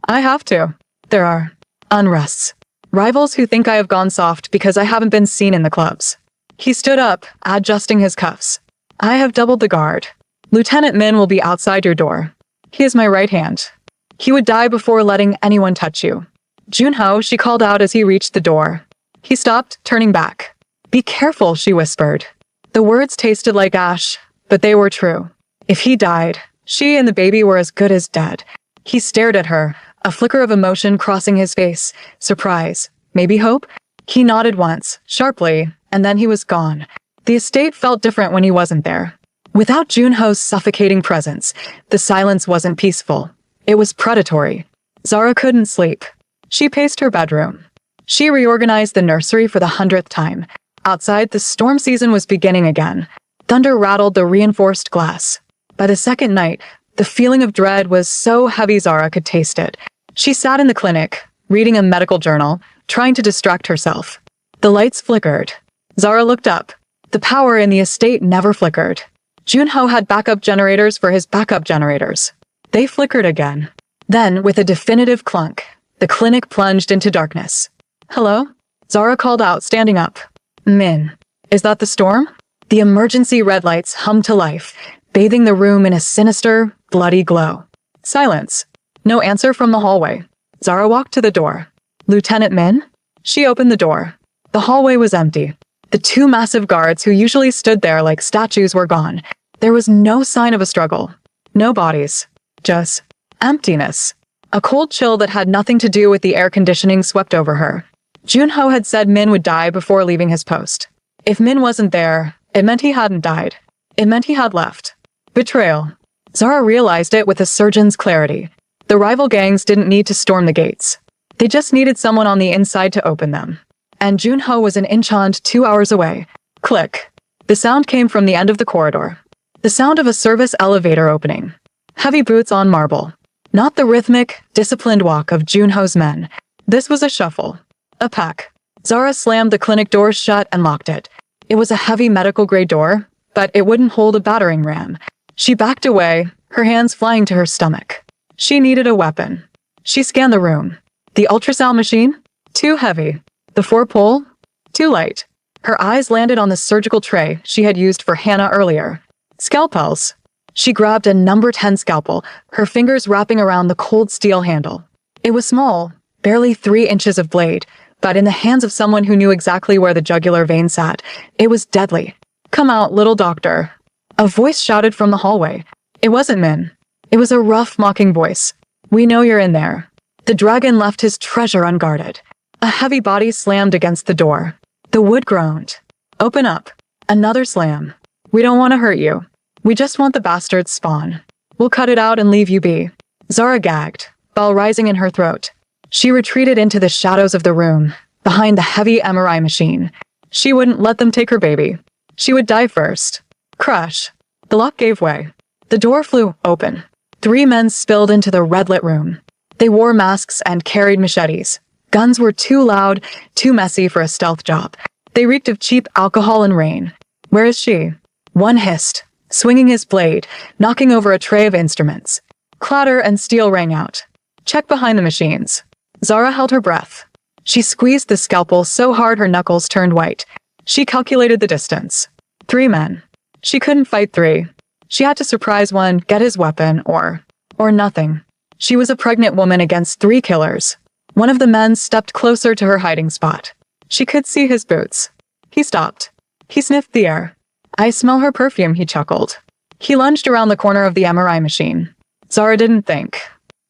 I have to. There are unrests. Rivals who think I have gone soft because I haven't been seen in the clubs. He stood up, adjusting his cuffs. I have doubled the guard. Lieutenant Min will be outside your door. He is my right hand. He would die before letting anyone touch you. Junho, she called out as he reached the door. He stopped, turning back. Be careful, she whispered. The words tasted like ash, but they were true. If he died, she and the baby were as good as dead. He stared at her, a flicker of emotion crossing his face. Surprise. Maybe hope? He nodded once, sharply, and then he was gone. The estate felt different when he wasn't there. Without Junho's suffocating presence, the silence wasn't peaceful. It was predatory. Zara couldn't sleep. She paced her bedroom. She reorganized the nursery for the 100th time. Outside, the storm season was beginning again. Thunder rattled the reinforced glass. By the second night, the feeling of dread was so heavy Zara could taste it. She sat in the clinic, reading a medical journal, trying to distract herself. The lights flickered. Zara looked up. The power in the estate never flickered. Junho had backup generators for his backup generators. They flickered again. Then, with a definitive clunk, the clinic plunged into darkness. Hello? Zara called out, standing up. Min. Is that the storm? The emergency red lights hummed to life, bathing the room in a sinister, bloody glow. Silence. No answer from the hallway. Zara walked to the door. Lieutenant Min? She opened the door. The hallway was empty. The 2 massive guards who usually stood there like statues were gone. There was no sign of a struggle. No bodies. Just emptiness. A cold chill that had nothing to do with the air conditioning swept over her. Junho had said Min would die before leaving his post. If Min wasn't there, it meant he hadn't died. It meant he had left. Betrayal. Zara realized it with a surgeon's clarity. The rival gangs didn't need to storm the gates. They just needed someone on the inside to open them. And Junho was in Incheon 2 hours away. Click. The sound came from the end of the corridor. The sound of a service elevator opening. Heavy boots on marble. Not the rhythmic, disciplined walk of Junho's men. This was a shuffle. A pack. Zara slammed the clinic door shut and locked it. It was a heavy medical-grade door, but it wouldn't hold a battering ram. She backed away, her hands flying to her stomach. She needed a weapon. She scanned the room. The ultrasound machine? Too heavy. The 4-pole? Too light. Her eyes landed on the surgical tray she had used for Hannah earlier. Scalpels. She grabbed a number 10 scalpel, her fingers wrapping around the cold steel handle. It was small, barely 3 inches of blade, but in the hands of someone who knew exactly where the jugular vein sat, it was deadly. Come out, little doctor. A voice shouted from the hallway. It wasn't Min. It was a rough, mocking voice. We know you're in there. The dragon left his treasure unguarded. A heavy body slammed against the door. The wood groaned. Open up. Another slam. We don't want to hurt you. We just want the bastard's spawn. We'll cut it out and leave you be. Zara gagged, bell rising in her throat. She retreated into the shadows of the room, behind the heavy MRI machine. She wouldn't let them take her baby. She would die first. Crash. The lock gave way. The door flew open. 3 men spilled into the red-lit room. They wore masks and carried machetes. Guns were too loud, too messy for a stealth job. They reeked of cheap alcohol and rain. Where is she? One hissed, swinging his blade, knocking over a tray of instruments. Clatter and steel rang out. Check behind the machines. Zara held her breath. She squeezed the scalpel so hard her knuckles turned white. She calculated the distance. 3 men. She couldn't fight 3. She had to surprise one, get his weapon, or nothing. She was a pregnant woman against 3 killers. One of the men stepped closer to her hiding spot. She could see his boots. He stopped. He sniffed the air. I smell her perfume, he chuckled. He lunged around the corner of the MRI machine. Zara didn't think.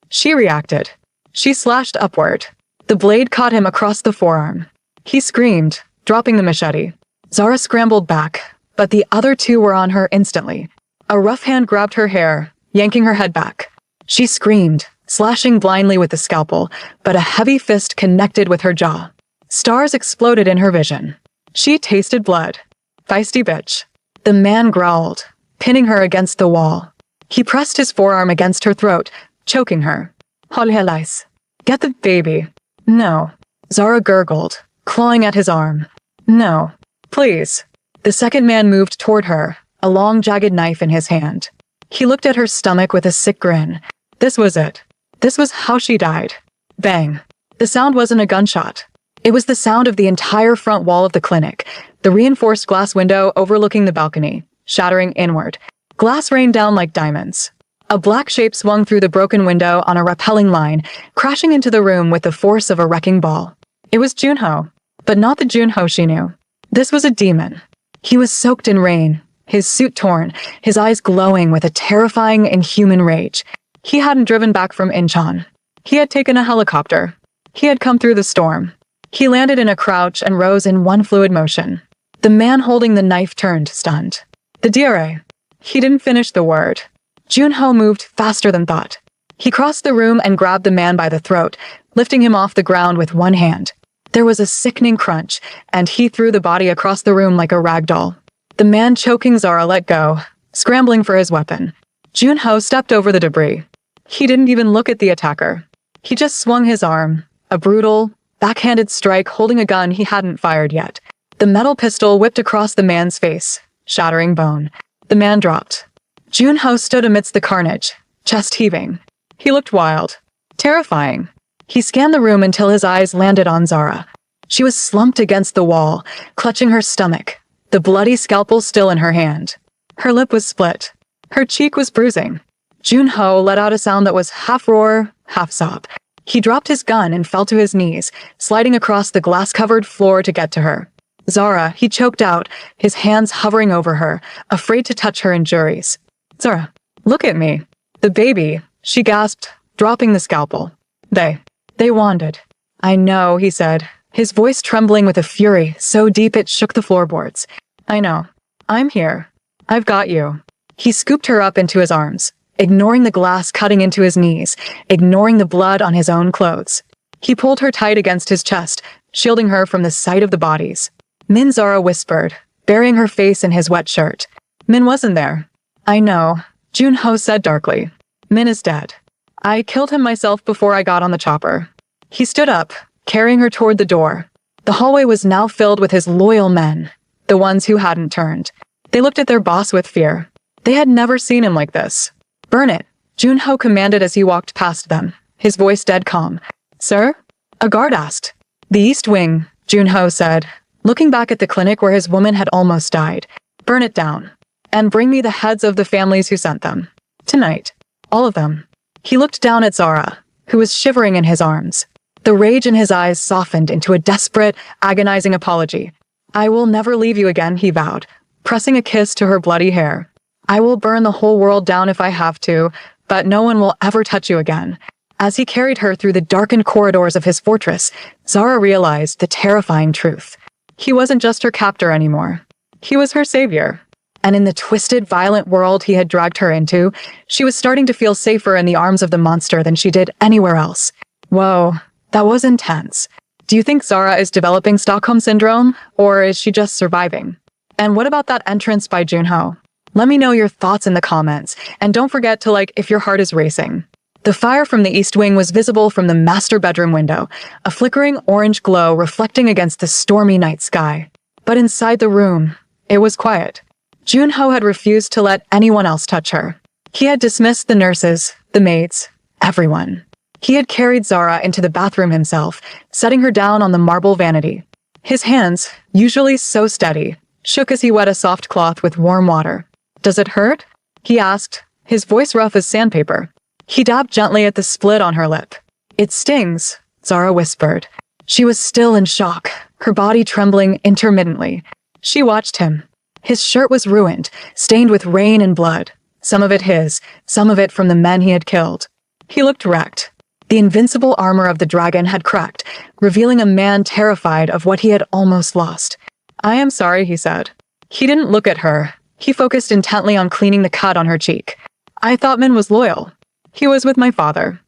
She reacted. She slashed upward. The blade caught him across the forearm. He screamed, dropping the machete. Zara scrambled back, but the other two were on her instantly. A rough hand grabbed her hair, yanking her head back. She screamed, slashing blindly with the scalpel, but a heavy fist connected with her jaw. Stars exploded in her vision. She tasted blood. Feisty bitch. The man growled, pinning her against the wall. He pressed his forearm against her throat, choking her. Holhelais. Get the baby. No. Zara gurgled, clawing at his arm. No. Please. The second man moved toward her, a long jagged knife in his hand. He looked at her stomach with a sick grin. This was it. This was how she died. Bang. The sound wasn't a gunshot. It was the sound of the entire front wall of the clinic, the reinforced glass window overlooking the balcony, shattering inward. Glass rained down like diamonds. A black shape swung through the broken window on a rappelling line, crashing into the room with the force of a wrecking ball. It was Junho, but not the Junho she knew. This was a demon. He was soaked in rain, his suit torn, his eyes glowing with a terrifying, inhuman rage. He hadn't driven back from Incheon. He had taken a helicopter. He had come through the storm. He landed in a crouch and rose in one fluid motion. The man holding the knife turned, stunned. The diare. He didn't finish the word. Junho moved faster than thought. He crossed the room and grabbed the man by the throat, lifting him off the ground with one hand. There was a sickening crunch, and he threw the body across the room like a rag doll. The man choking Zara let go, scrambling for his weapon. Junho stepped over the debris. He didn't even look at the attacker. He just swung his arm, a brutal, backhanded strike holding a gun he hadn't fired yet. The metal pistol whipped across the man's face, shattering bone. The man dropped. Junho stood amidst the carnage, chest heaving. He looked wild, terrifying. He scanned the room until his eyes landed on Zara. She was slumped against the wall, clutching her stomach, the bloody scalpel still in her hand. Her lip was split. Her cheek was bruising. Junho let out a sound that was half roar, half sob. He dropped his gun and fell to his knees, sliding across the glass-covered floor to get to her. Zara, he choked out, his hands hovering over her, afraid to touch her injuries. Zara, look at me. The baby, she gasped, dropping the scalpel. They wanted. I know, he said, his voice trembling with a fury so deep it shook the floorboards. I know. I'm here. I've got you. He scooped her up into his arms, ignoring the glass cutting into his knees, ignoring the blood on his own clothes. He pulled her tight against his chest, shielding her from the sight of the bodies. Min, Zara whispered, burying her face in his wet shirt. Min wasn't there. I know, Junho said darkly. Min is dead. I killed him myself before I got on the chopper. He stood up, carrying her toward the door. The hallway was now filled with his loyal men, the ones who hadn't turned. They looked at their boss with fear. They had never seen him like this. Burn it, Junho commanded as he walked past them, his voice dead calm. Sir? A guard asked. The East Wing, Junho said, looking back at the clinic where his woman had almost died. Burn it down. And bring me the heads of the families who sent them. Tonight. All of them. He looked down at Zara, who was shivering in his arms. The rage in his eyes softened into a desperate, agonizing apology. I will never leave you again, he vowed, pressing a kiss to her bloody hair. I will burn the whole world down if I have to, but no one will ever touch you again. As he carried her through the darkened corridors of his fortress, Zara realized the terrifying truth. He wasn't just her captor anymore. He was her savior. And in the twisted, violent world he had dragged her into, she was starting to feel safer in the arms of the monster than she did anywhere else. Whoa, that was intense. Do you think Zara is developing Stockholm Syndrome, or is she just surviving? And what about that entrance by Junho? Let me know your thoughts in the comments, and don't forget to like if your heart is racing. The fire from the East Wing was visible from the master bedroom window, a flickering orange glow reflecting against the stormy night sky. But inside the room, it was quiet. Junho had refused to let anyone else touch her. He had dismissed the nurses, the maids, everyone. He had carried Zara into the bathroom himself, setting her down on the marble vanity. His hands, usually so steady, shook as he wet a soft cloth with warm water. Does it hurt? He asked, his voice rough as sandpaper. He dabbed gently at the split on her lip. It stings, Zara whispered. She was still in shock, her body trembling intermittently. She watched him. His shirt was ruined, stained with rain and blood. Some of it his, some of it from the men he had killed. He looked wrecked. The invincible armor of the dragon had cracked, revealing a man terrified of what he had almost lost. "I am sorry," he said. He didn't look at her. He focused intently on cleaning the cut on her cheek. "I thought Min was loyal. He was with my father.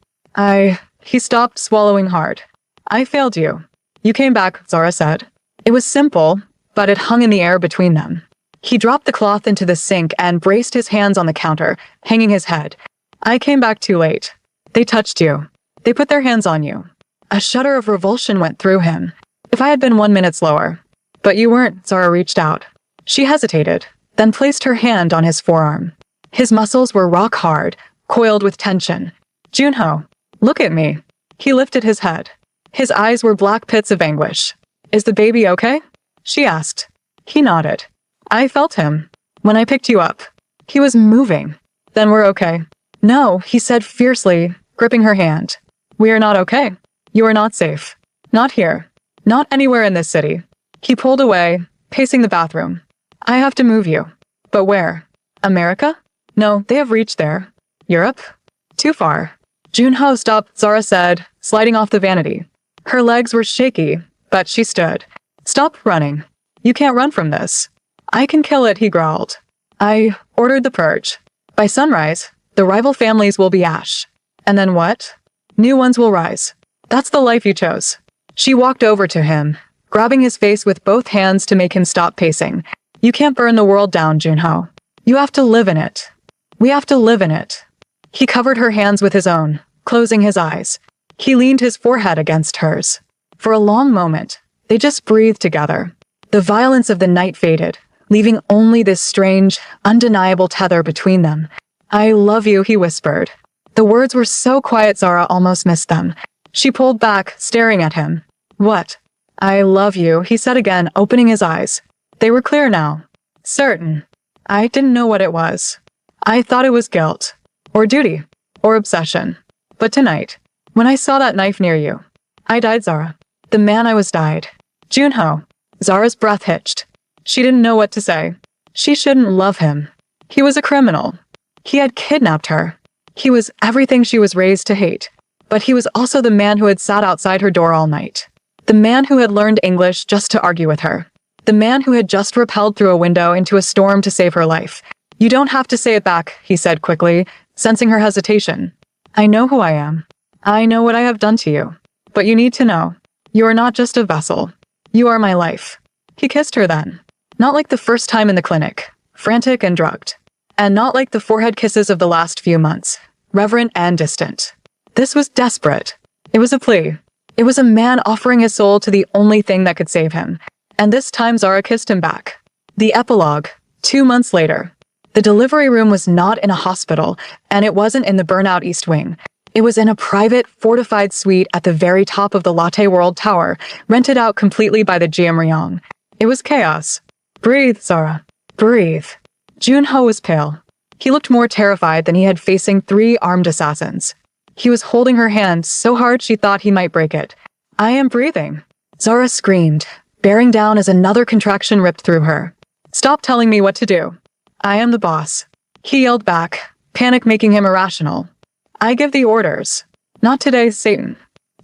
He stopped, swallowing hard. "I failed you. You came back," Zara said. It was simple, but it hung in the air between them. He dropped the cloth into the sink and braced his hands on the counter, hanging his head. "I came back too late. They touched you. They put their hands on you." A shudder of revulsion went through him. "If I had been 1 minute slower." "But you weren't," Zara reached out. She hesitated, then placed her hand on his forearm. His muscles were rock hard, coiled with tension. "Junho, look at me." He lifted his head. His eyes were black pits of anguish. "Is the baby okay?" she asked. He nodded. "I felt him. When I picked you up. He was moving." "Then we're okay." "No," he said fiercely, gripping her hand. "We are not okay. You are not safe. Not here. Not anywhere in this city." He pulled away, pacing the bathroom. "I have to move you." "But where? America?" "No, they have reached there." "Europe?" "Too far." Junho stopped, Zara said, sliding off the vanity. Her legs were shaky, but she stood. "Stop running. You can't run from this." "I can kill it," he growled. "I ordered the purge. By sunrise, the rival families will be ash. And then what? New ones will rise. That's the life you chose." She walked over to him, grabbing his face with both hands to make him stop pacing. "You can't burn the world down, Junho. You have to live in it. We have to live in it." He covered her hands with his own, closing his eyes. He leaned his forehead against hers. For a long moment, they just breathed together. The violence of the night faded, leaving only this strange, undeniable tether between them. "I love you," he whispered. The words were so quiet Zara almost missed them. She pulled back, staring at him. "What?" "I love you," he said again, opening his eyes. They were clear now. "Certain. I didn't know what it was. I thought it was guilt, or duty, or obsession. But tonight, when I saw that knife near you, I died, Zara. The man I was died." "Junho." Zara's breath hitched. She didn't know what to say. She shouldn't love him. He was a criminal. He had kidnapped her. He was everything she was raised to hate. But he was also the man who had sat outside her door all night. The man who had learned English just to argue with her. The man who had just rappelled through a window into a storm to save her life. "You don't have to say it back," he said quickly, sensing her hesitation. "I know who I am. I know what I have done to you. But you need to know, you are not just a vessel. You are my life." He kissed her then. Not like the first time in the clinic, frantic and drugged. And not like the forehead kisses of the last few months, reverent and distant. This was desperate. It was a plea. It was a man offering his soul to the only thing that could save him. And this time Zara kissed him back. The epilogue, 2 months later. The delivery room was not in a hospital, and it wasn't in the burnout East Wing. It was in a private, fortified suite at the very top of the Latte World Tower, rented out completely by the GM Ryong. It was chaos. "Breathe, Zara. Breathe." Junho was pale. He looked more terrified than he had facing 3 armed assassins. He was holding her hand so hard she thought he might break it. "I am breathing." Zara screamed, bearing down as another contraction ripped through her. "Stop telling me what to do. I am the boss." He yelled back, panic making him irrational. "I give the orders. Not today, Satan."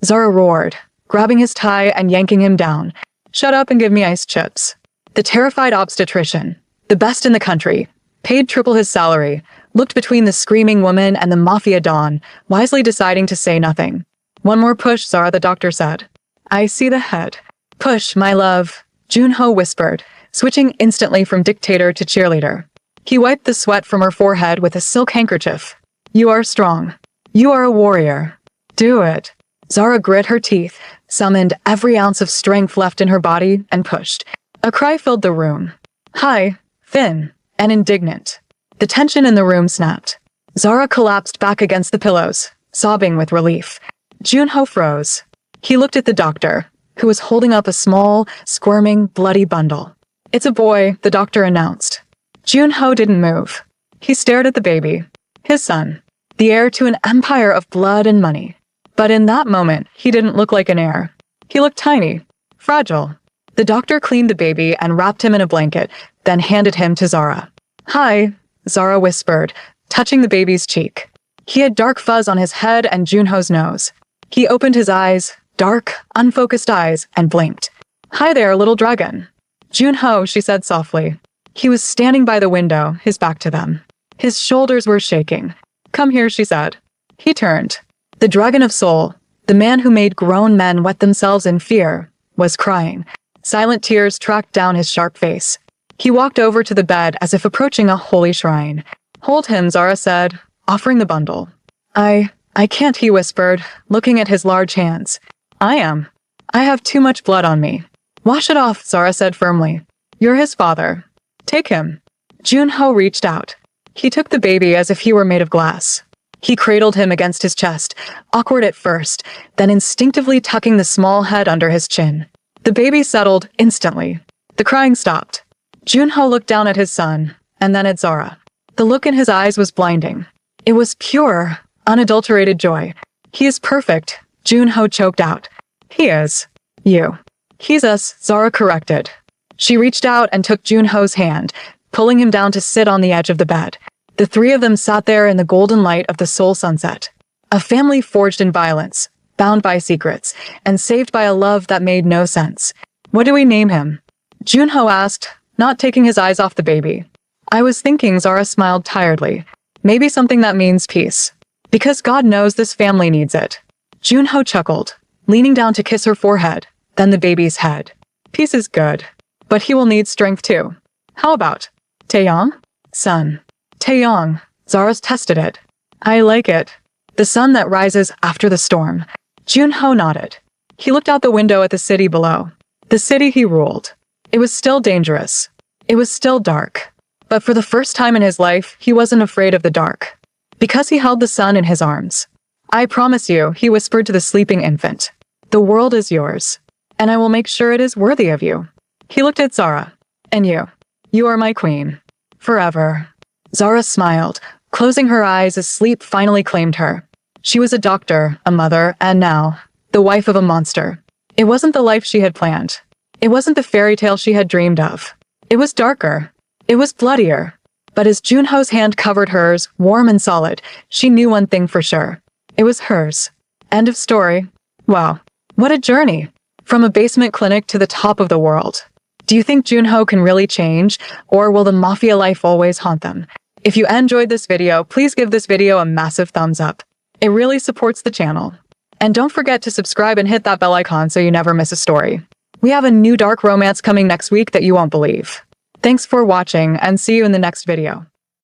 Zara roared, grabbing his tie and yanking him down. "Shut up and give me ice chips." The terrified obstetrician, the best in the country, paid triple his salary, looked between the screaming woman and the Mafia Don, wisely deciding to say nothing. "One more push, Zara," the doctor said. "I see the head." "Push, my love," Junho whispered, switching instantly from dictator to cheerleader. He wiped the sweat from her forehead with a silk handkerchief. "You are strong. You are a warrior. Do it." Zara grit her teeth, summoned every ounce of strength left in her body, and pushed. A cry filled the room. High, thin, and indignant. The tension in the room snapped. Zara collapsed back against the pillows, sobbing with relief. Junho froze. He looked at the doctor, who was holding up a small, squirming, bloody bundle. "It's a boy," the doctor announced. Junho didn't move. He stared at the baby, his son, the heir to an empire of blood and money. But in that moment, he didn't look like an heir. He looked tiny, fragile. The doctor cleaned the baby and wrapped him in a blanket, then handed him to Zara. "Hi," Zara whispered, touching the baby's cheek. He had dark fuzz on his head and Junho's nose. He opened his eyes, dark, unfocused eyes, and blinked. "Hi there, little dragon." "Junho," she said softly. He was standing by the window, his back to them. His shoulders were shaking. "Come here," she said. He turned. The dragon of soul, the man who made grown men wet themselves in fear, was crying. Silent tears tracked down his sharp face. He walked over to the bed as if approaching a holy shrine. "Hold him," Zara said, offering the bundle. I can't," he whispered, looking at his large hands. "I have too much blood on me." "Wash it off," Zara said firmly. "You're his father. Take him." Junho reached out. He took the baby as if he were made of glass. He cradled him against his chest, awkward at first, then instinctively tucking the small head under his chin. The baby settled instantly. The crying stopped. Junho looked down at his son, and then at Zara. The look in his eyes was blinding. It was pure, unadulterated joy. "He is perfect," Junho choked out. "He is. You. He's us," Zara corrected. She reached out and took Junho's hand, pulling him down to sit on the edge of the bed. The three of them sat there in the golden light of the soul sunset. A family forged in violence, bound by secrets, and saved by a love that made no sense. "What do we name him?" Junho asked, not taking his eyes off the baby. "I was thinking," Zara smiled tiredly. "Maybe something that means peace. Because God knows this family needs it." Junho chuckled, leaning down to kiss her forehead, then the baby's head. "Peace is good, but he will need strength too. How about Taeyong?" "Sun." "Taeyong." Zara's tested it. "I like it. The sun that rises after the storm." Junho nodded. He looked out the window at the city below. The city he ruled. It was still dangerous. It was still dark. But for the first time in his life, he wasn't afraid of the dark. Because he held the sun in his arms. "I promise you," he whispered to the sleeping infant. "The world is yours. And I will make sure it is worthy of you." He looked at Zara. "And you. You are my queen. Forever." Zara smiled, closing her eyes as sleep finally claimed her. She was a doctor, a mother, and now, the wife of a monster. It wasn't the life she had planned. It wasn't the fairy tale she had dreamed of. It was darker. It was bloodier. But as Junho's hand covered hers, warm and solid, she knew one thing for sure. It was hers. End of story. Wow. What a journey. From a basement clinic to the top of the world. Do you think Junho can really change, or will the Mafia life always haunt them? If you enjoyed this video, please give this video a massive thumbs up. It really supports the channel. And don't forget to subscribe and hit that bell icon so you never miss a story. We have a new dark romance coming next week that you won't believe. Thanks for watching, and see you in the next video.